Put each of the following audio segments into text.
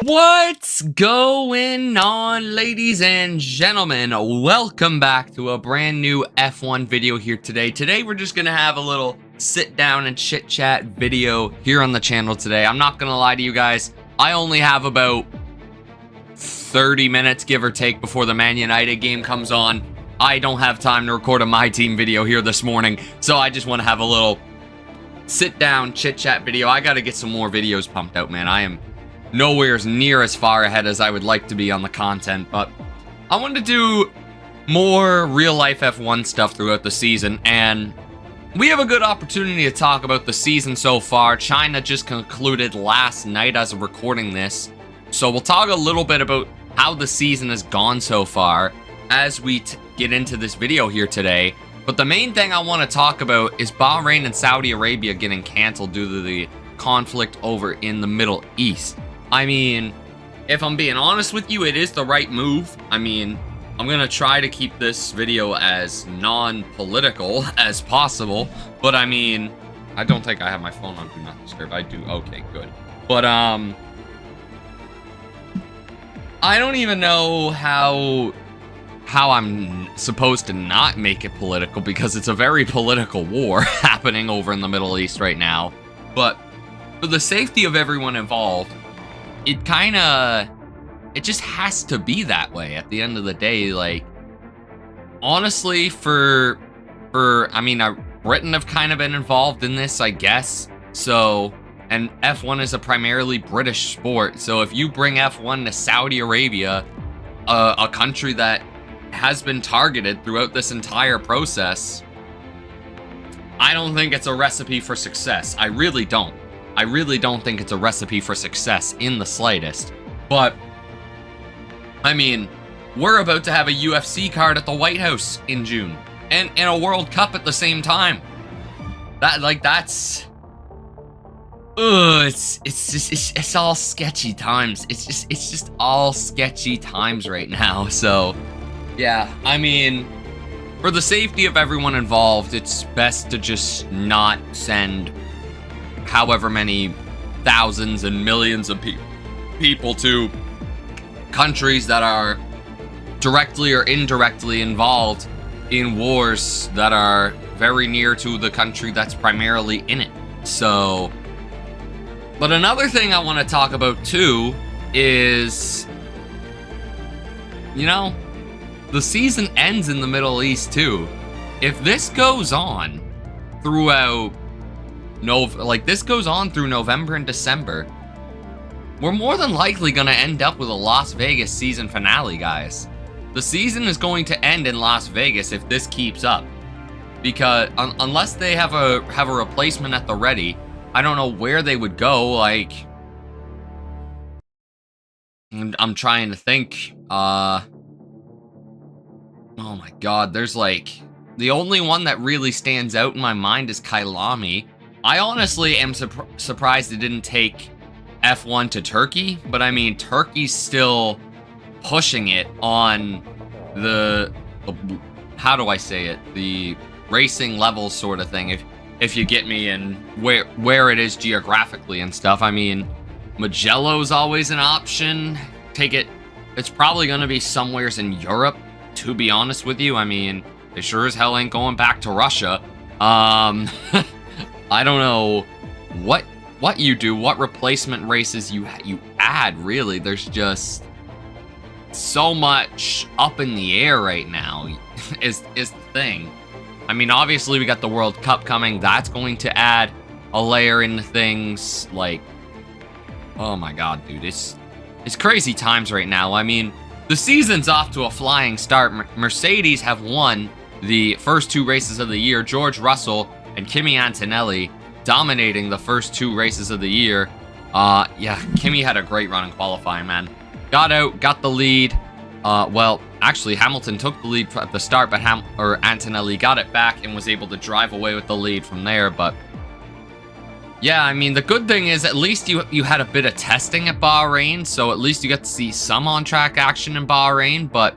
What's going on, ladies and gentlemen? Welcome back to a brand new F1 video here today. Today we're just gonna have a little sit down and chit chat video here on the channel today. I'm not gonna lie to you guys, I only have about 30 minutes give or take before the Man United game comes on. I don't have time to record a My Team video here this morning, so I just want to have a little sit down chit chat video. I gotta get some more videos pumped out, man. I am nowhere near as far ahead as I would like to be on the content, but I wanted to do more real life F1 stuff throughout the season, and we have a good opportunity to talk about the season so far. China just concluded last night as of recording this, so we'll talk a little bit about how the season has gone so far as we get into this video here today. But the main thing I want to talk about is Bahrain and Saudi Arabia getting canceled due to the conflict over in the Middle East. I mean, if I'm being honest with you, it is the right move. I mean, I'm going to try to keep this video as non-political as possible. But I mean, I don't think I have my phone on Do Not Disturb. I do. Okay, good. But, I don't even know how I'm supposed to not make it political, because it's a very political war happening over in the Middle East right now. But for the safety of everyone involved, it just has to be that way at the end of the day. Like, honestly, I mean, Britain have kind of been involved in this, I guess. So, and F1 is a primarily British sport. So if you bring F1 to Saudi Arabia, a country that has been targeted throughout this entire process, I don't think it's a recipe for success. I really don't. I really don't think it's a recipe for success in the slightest. But, I mean, we're about to have a UFC card at the White House in June, and a World Cup at the same time. That's it's all sketchy times. It's just all sketchy times right now. So, yeah, I mean, for the safety of everyone involved, it's best to just not send however many thousands and millions of people to countries that are directly or indirectly involved in wars that are very near to the country that's primarily in it. So, but another thing I want to talk about too is, you know, the season ends in the Middle East too. If this goes on throughout this goes on through November and December, we're more than likely going to end up with a Las Vegas season finale, guys. The season is going to end in Las Vegas if this keeps up, because unless they have a replacement at the ready, I don't know where they would go. Like, I'm trying to think. Oh my God, there's like, the only one that really stands out in my mind is Kailami. I honestly am surprised it didn't take F1 to Turkey, but I mean, Turkey's still pushing it on the how do I say it? The racing level sort of thing, if you get me, and where it is geographically and stuff. I mean, Mugello's always an option. It's probably going to be somewheres in Europe, to be honest with you. I mean, they sure as hell ain't going back to Russia. I don't know what you do, what replacement races you add, really. There's just so much up in the air right now is the thing. I mean, obviously we got the World Cup coming. That's going to add a layer into things. Like, oh my God, dude, it's crazy times right now. I mean, the season's off to a flying start. Mercedes have won the first two races of the year. George Russell and Kimi Antonelli dominating the first two races of the year. Yeah, Kimi had a great run in qualifying, man. Got out, got the lead. Well, actually, Hamilton took the lead at the start, but Antonelli got it back and was able to drive away with the lead from there. But yeah, I mean, the good thing is at least you had a bit of testing at Bahrain, so at least you got to see some on-track action in Bahrain. But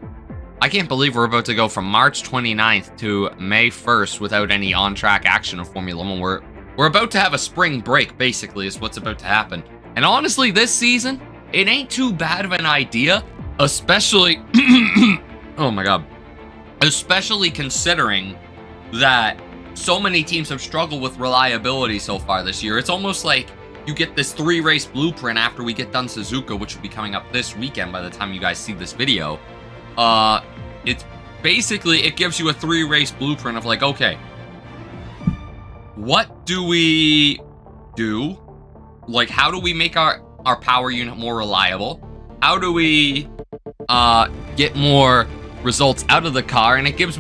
I can't believe we're about to go from March 29th to May 1st without any on-track action in Formula 1. We're about to have a spring break, basically, is what's about to happen. And honestly, this season, it ain't too bad of an idea, especially, oh my god, especially considering that so many teams have struggled with reliability so far this year. It's almost like you get this 3-race blueprint after we get done Suzuka, which will be coming up this weekend by the time you guys see this video. It's basically, it gives you a 3-race blueprint of like, okay, what do we do? Like, how do we make our power unit more reliable? How do we get more results out of the car? And it gives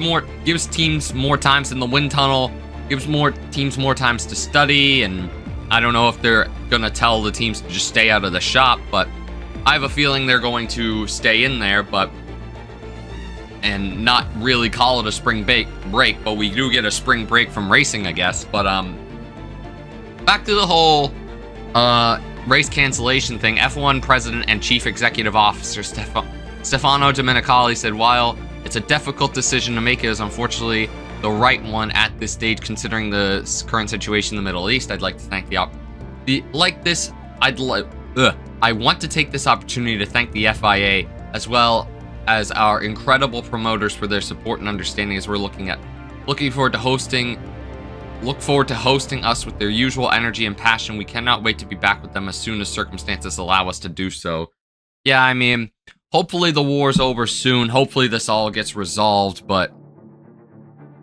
teams more times in the wind tunnel, gives teams more times to study. And I don't know if they're gonna tell the teams to just stay out of the shop, but I have a feeling they're going to stay in there, and not really call it a spring break, but we do get a spring break from racing, I guess. But back to the whole race cancellation thing. F1 President and Chief Executive Officer Stefano Domenicali said, while it's a difficult decision to make, it is unfortunately the right one at this stage, considering the current situation in the Middle East. I'd like to thank I want to take this opportunity to thank the FIA as well as our incredible promoters for their support and understanding as we're look forward to hosting us with their usual energy and passion. We cannot wait to be back with them as soon as circumstances allow us to do so. Yeah, I mean, hopefully the war's over soon. Hopefully this all gets resolved, but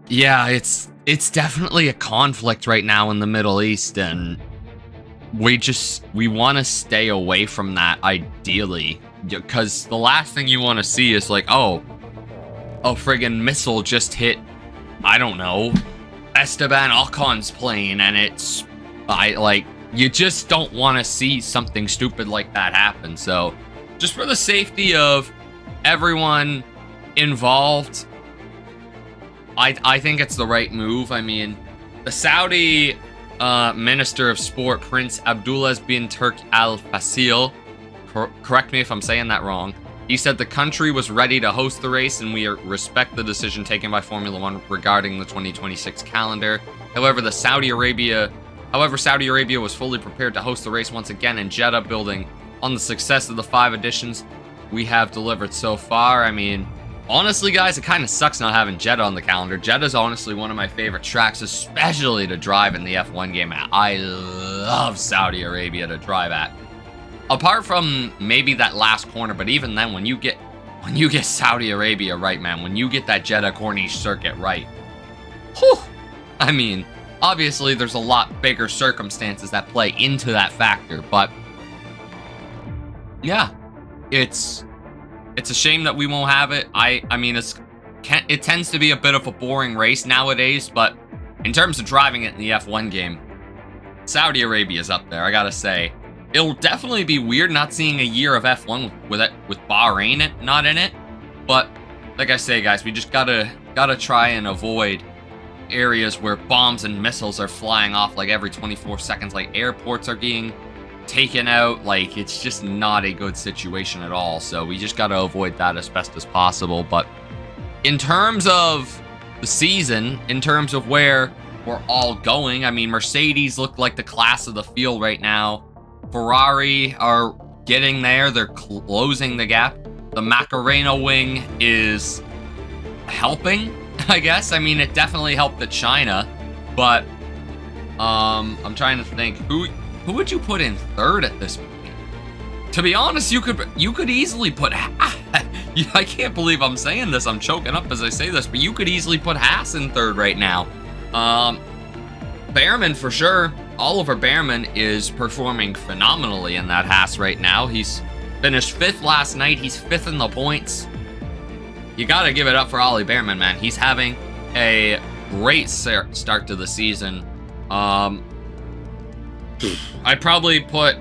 yeah, it's definitely a conflict right now in the Middle East, and we want to stay away from that ideally, because the last thing you want to see is like, oh, a friggin' missile just hit, I don't know, Esteban Ocon's plane, and you just don't want to see something stupid like that happen. So just for the safety of everyone involved, I think it's the right move. I mean, the Saudi Minister of Sport, Prince Abdulaziz bin Turk Al Fasil, correct me if I'm saying that wrong, he said the country was ready to host the race, and we respect the decision taken by Formula One regarding the 2026 calendar. However, Saudi Arabia was fully prepared to host the race once again in Jeddah, building on the success of the 5 editions we have delivered so far. I mean, honestly, guys, it kind of sucks not having Jeddah on the calendar. Jeddah's honestly one of my favorite tracks, especially to drive in the F1 game. I love Saudi Arabia to drive at. Apart from maybe that last corner, but even then, when you get Saudi Arabia right, man, when you get that Jeddah Corniche circuit right, whew, I mean, obviously there's a lot bigger circumstances that play into that factor, but yeah, it's a shame that we won't have it. I mean, it tends to be a bit of a boring race nowadays, but in terms of driving it in the F1 game, Saudi Arabia is up there, I gotta say. It'll definitely be weird not seeing a year of F1 with Bahrain not in it, but like I say, guys, we just gotta try and avoid areas where bombs and missiles are flying off like every 24 seconds, like airports are being taken out. Like, it's just not a good situation at all, so we just gotta avoid that as best as possible. But in terms of the season, in terms of where we're all going, I mean, Mercedes look like the class of the field right now. Ferrari are getting there. They're closing the gap. The Macarena wing is helping, I guess. I mean, it definitely helped at China, but I'm trying to think, who would you put in third at this point? To be honest, you could easily put I can't believe I'm saying this. I'm choking up as I say this, but you could easily put Haas in third right now. Behrman for sure. Oliver Behrman is performing phenomenally in that Haas right now. He's finished 5th last night. He's 5th in the points. You gotta give it up for Ollie Behrman, man. He's having a great start to the season. I'd probably put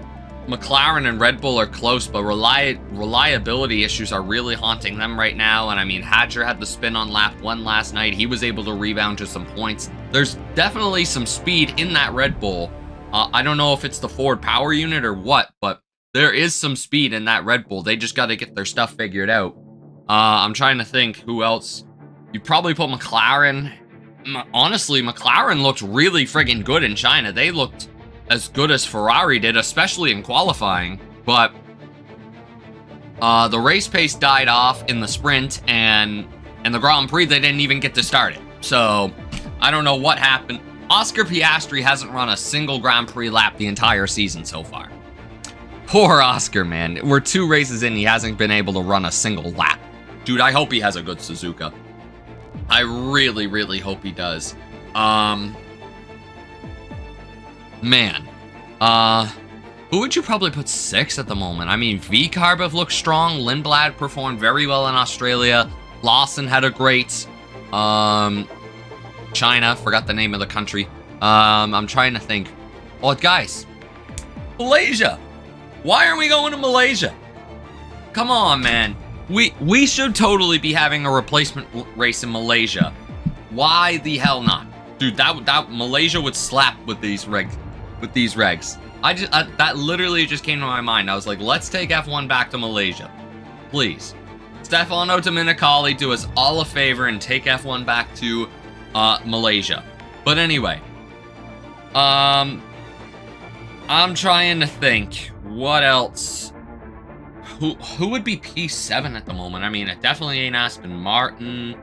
McLaren and Red Bull are close, but reliability issues are really haunting them right now. And I mean, Hadjar had the spin on lap 1 last night. He was able to rebound to some points. There's definitely some speed in that Red Bull. I don't know if it's the Ford power unit or what, but there is some speed in that Red Bull. They just got to get their stuff figured out. I'm trying to think who else. You'd probably put McLaren. Honestly, McLaren looked really friggin' good in China. They looked as good as Ferrari did, especially in qualifying. But The race pace died off in the sprint, and the Grand Prix, they didn't even get to start it. So, I don't know what happened. Oscar Piastri hasn't run a single Grand Prix lap the entire season so far. Poor Oscar, man. We're 2 races in, he hasn't been able to run a single lap. Dude, I hope he has a good Suzuka. I really, really hope he does. Man. Who would you probably put 6 at the moment? I mean, V-Carb looked strong. Lindblad performed very well in Australia. Lawson had a great... China, forgot the name of the country. I'm trying to think. Oh, guys. Malaysia. Why aren't we going to Malaysia? Come on, man. We should totally be having a replacement race in Malaysia. Why the hell not? Dude, that Malaysia would slap with these regs. That literally just came to my mind. I was like, let's take F1 back to Malaysia. Please. Stefano Domenicali, do us all a favor and take F1 back to Malaysia. But anyway. I'm trying to think. What else? Who would be P7 at the moment? I mean, it definitely ain't Aston Martin.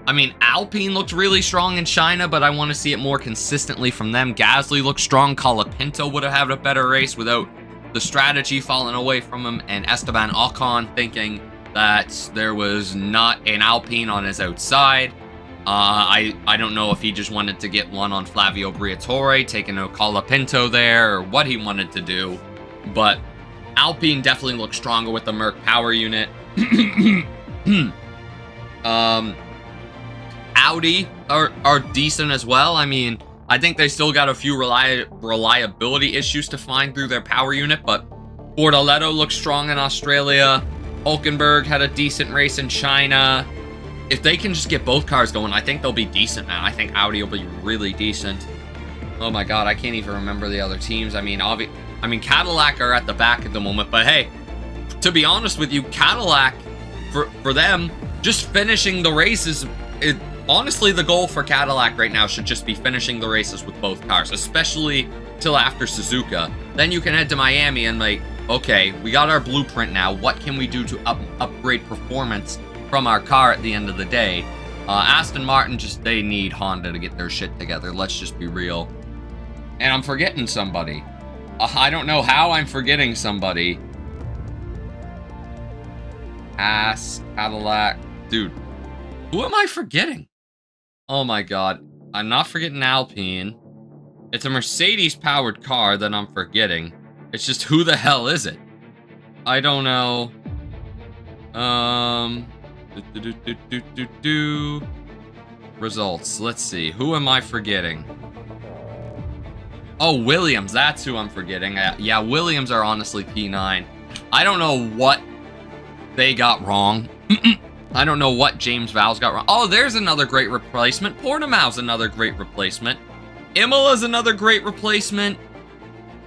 I mean, Alpine looked really strong in China, but I want to see it more consistently from them. Gasly looked strong. Colapinto would have had a better race without the strategy falling away from him. And Esteban Ocon thinking that there was not an Alpine on his outside. I don't know if he just wanted to get one on Flavio Briatore, taking a Colapinto there, or what he wanted to do. But Alpine definitely looks stronger with the Merc power unit. Audi are decent as well. I mean, I think they still got a few reliability issues to find through their power unit, but Bortoleto looks strong in Australia. Hulkenberg had a decent race in China. If they can just get both cars going, I think they'll be decent, man. I think Audi will be really decent. Oh my god, I can't even remember the other teams. I mean, Cadillac are at the back at the moment, but hey, to be honest with you, Cadillac, for them, just finishing the races, honestly, the goal for Cadillac right now should just be finishing the races with both cars, especially till after Suzuka. Then you can head to Miami and like, okay, we got our blueprint now. What can we do to upgrade performance from our car at the end of the day? Aston Martin, they need Honda to get their shit together. Let's just be real. And I'm forgetting somebody. I don't know how I'm forgetting somebody. Cadillac. Dude, who am I forgetting? Oh my god. I'm not forgetting Alpine. It's a Mercedes-powered car that I'm forgetting. It's just, who the hell is it? I don't know. Results. Let's see. Who am I forgetting? Oh, Williams. That's who I'm forgetting. Yeah, Williams are honestly P9. I don't know what they got wrong. I don't know what James Vowles got wrong. Oh, there's another great replacement. Portimao's another great replacement. Imola's another great replacement.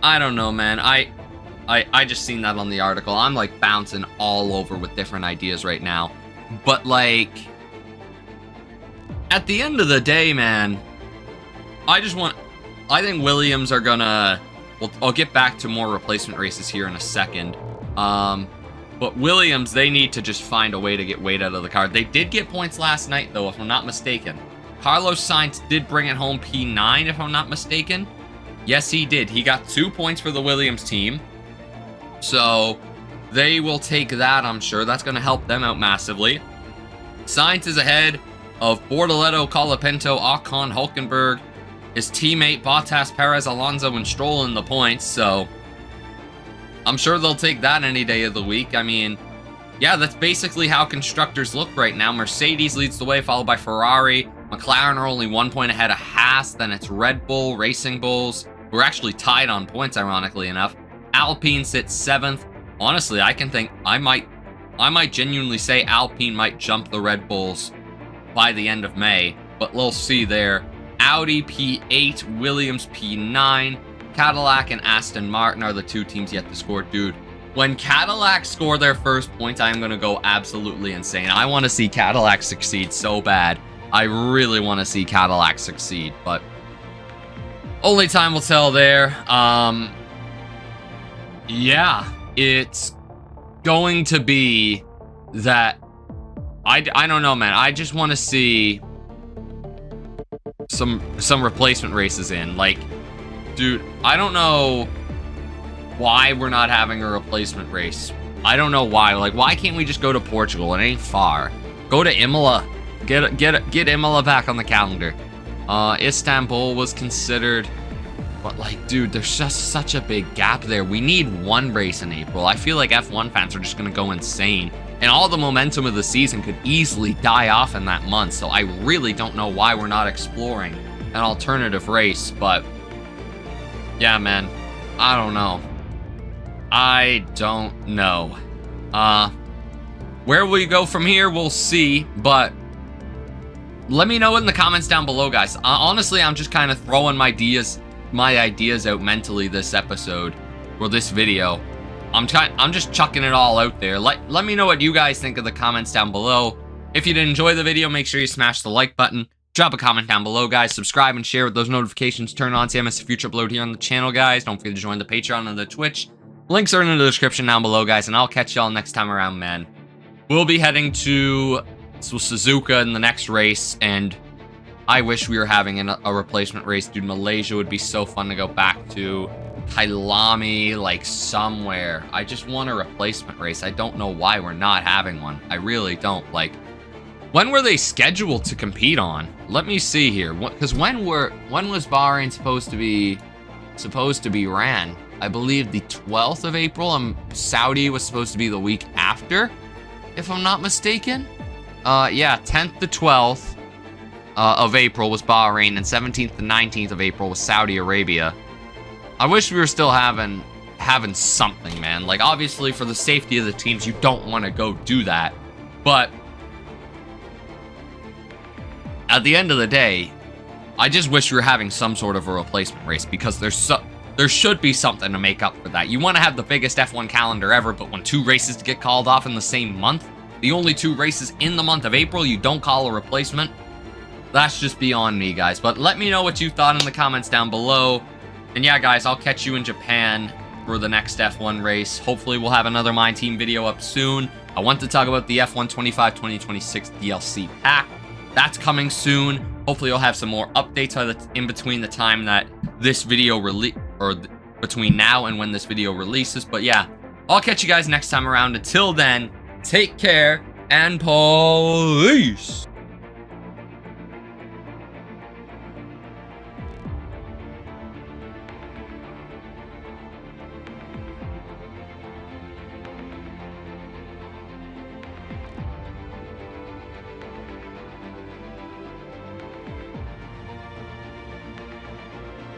I don't know, man. I just seen that on the article. I'm like bouncing all over with different ideas right now. But like, at the end of the day, man, I think Williams are gonna, well, I'll get back to more replacement races here in a second. But Williams, they need to just find a way to get weight out of the car. They did get points last night, though, if I'm not mistaken. Carlos Sainz did bring it home P9, if I'm not mistaken. Yes, he did. He got 2 points for the Williams team. So they will take that, I'm sure. That's going to help them out massively. Sainz is ahead of Bortoleto, Colapinto, Ocon, Hulkenberg, his teammate Bottas, Perez, Alonso, and Stroll in the points. So I'm sure they'll take that any day of the week. I mean, yeah, that's basically how constructors look right now. Mercedes leads the way, followed by Ferrari. McLaren are only 1 point ahead of Haas. Then it's Red Bull, Racing Bulls, who are actually tied on points, ironically enough. Alpine sits 7th. Honestly, I might genuinely say Alpine might jump the Red Bulls by the end of May, but we'll see there. Audi P8, Williams P9, Cadillac and Aston Martin are the 2 teams yet to score. Dude, when Cadillac score their first points, I'm going to go absolutely insane. I want to see Cadillac succeed so bad. I really want to see Cadillac succeed, but only time will tell there. Yeah, it's going to be that I don't know, man. I just want to see some replacement races in. Like, dude, I don't know why we're not having a replacement race. I don't know why. Like, why can't we just go to Portugal? It ain't far. Go to Imola. Get Imola back on the calendar. Istanbul was considered, but like, dude, there's just such a big gap there. We need one race in April. I feel like F1 fans are just gonna go insane, and all the momentum of the season could easily die off in that month. So I really don't know why we're not exploring an alternative race. But yeah, man, I don't know. I don't know. Where will you go from here? We'll see, but let me know in the comments down below, guys. Honestly, I'm just kind of throwing my ideas out mentally this episode, or this video. I'm just chucking it all out there. Let me know what you guys think in the comments down below. If you did enjoy the video, make sure you smash the like button. Drop a comment down below, guys. Subscribe and share with those notifications turned on to miss a future upload here on the channel, guys. Don't forget to join the Patreon and the Twitch. Links are in the description down below, guys, and I'll catch y'all next time around, man. We'll be heading to Suzuka in the next race, and I wish we were having a replacement race. Dude, Malaysia would be so fun to go back to. Kailami, like somewhere. I just want a replacement race. I don't know why we're not having one. I really don't. Like, when were they scheduled to compete on? Let me see here. Because when was Bahrain supposed to be ran? I believe the 12th of April, and Saudi was supposed to be the week after, if I'm not mistaken. Yeah, 10th to 12th of April was Bahrain, and 17th to 19th of April was Saudi Arabia. I wish we were still having something, man. Like, obviously, for the safety of the teams, you don't want to go do that. But at the end of the day, I just wish we were having some sort of a replacement race, because there should be something to make up for that. You want to have the biggest F1 calendar ever, but when 2 races get called off in the same month, the only 2 races in the month of April, you don't call a replacement. That's just beyond me, guys. But let me know what you thought in the comments down below. And yeah, guys, I'll catch you in Japan for the next F1 race. Hopefully, we'll have another My Team video up soon. I want to talk about the F1 25 2026 DLC pack. That's coming soon. Hopefully, you'll have some more updates in between the time that this video between now and when this video releases. But yeah, I'll catch you guys next time around. Until then, take care and peace.